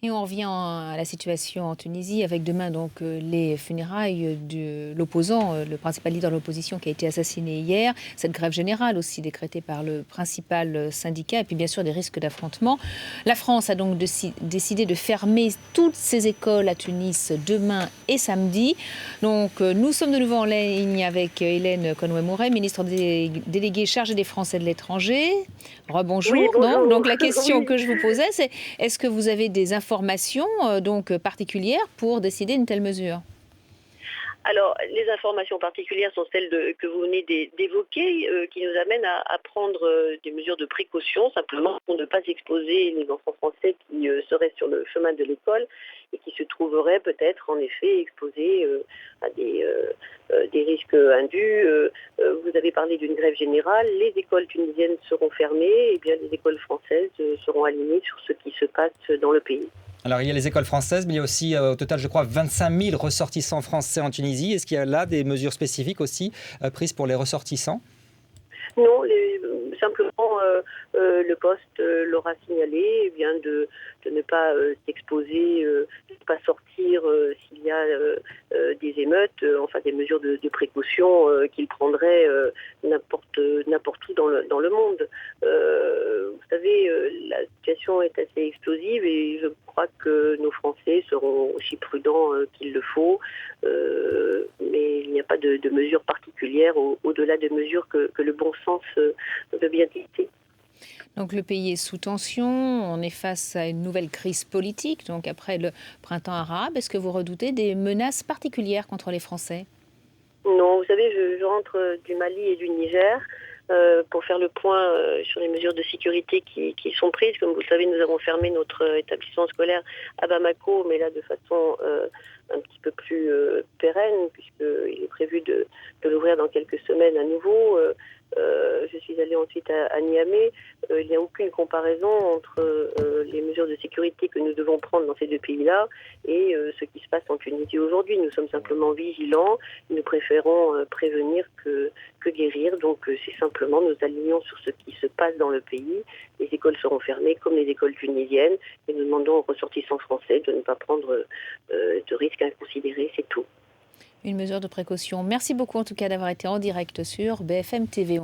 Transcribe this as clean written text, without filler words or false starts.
Et on revient à la situation en Tunisie avec demain donc les funérailles de l'opposant, le principal leader de l'opposition qui a été assassiné hier, cette grève générale aussi décrétée par le principal syndicat et puis bien sûr des risques d'affrontement. La France a donc décidé de fermer toutes ses écoles à Tunis demain et samedi. Donc nous sommes de nouveau en ligne avec Hélène Conway-Mouret, ministre déléguée chargée des Français de l'étranger. Oui, Rebonjour. Donc bonjour. la question Oui. que je vous posais, c'est est-ce que vous avez des informations donc particulières pour décider une telle mesure? Alors, les informations particulières sont celles que vous venez d'évoquer, qui nous amènent à prendre des mesures de précaution, simplement pour ne pas exposer les enfants français qui seraient sur le chemin de l'école et qui se trouveraient peut-être en effet exposés à des risques indus. Vous avez parlé d'une grève générale, les écoles tunisiennes seront fermées, et bien les écoles françaises seront alignées sur ce qui se passe dans le pays. Alors, il y a les écoles françaises, mais il y a aussi, au total, je crois, 25 000 ressortissants français en Tunisie. Est-ce qu'il y a là des mesures spécifiques aussi prises pour les ressortissants? Non, simplement le poste leur a signalé de ne pas s'exposer, de ne pas sortir s'il y a des émeutes, enfin des mesures de précaution qu'ils prendraient n'importe où dans le monde. Vous savez, la situation est assez explosive et je crois que nos Français seront aussi prudents qu'il le faut. Mais il n'y a pas de mesures particulières au-delà des mesures que le bon sens veut bien dicter. Donc le pays est sous tension, on est face à une nouvelle crise politique, donc après le printemps arabe. Est-ce que vous redoutez des menaces particulières contre les Français? Non, vous savez, je rentre du Mali et du Niger pour faire le point sur les mesures de sécurité qui sont prises. Comme vous le savez, nous avons fermé notre établissement scolaire à Bamako, mais là de façon un petit peu plus pérenne, puisqu'il est prévu de l'ouvrir dans quelques semaines à nouveau. Je suis allée ensuite à Niamey. Il n'y a aucune comparaison entre les mesures de sécurité que nous devons prendre dans ces deux pays-là et ce qui se passe en Tunisie aujourd'hui. Nous sommes simplement vigilants. Nous préférons prévenir que guérir. Donc c'est simplement nous alignons sur ce qui se passe dans le pays. Les écoles seront fermées comme les écoles tunisiennes et nous demandons aux ressortissants français de ne pas prendre de risques inconsidérés. C'est tout. Une mesure de précaution. Merci beaucoup en tout cas d'avoir été en direct sur BFM TV.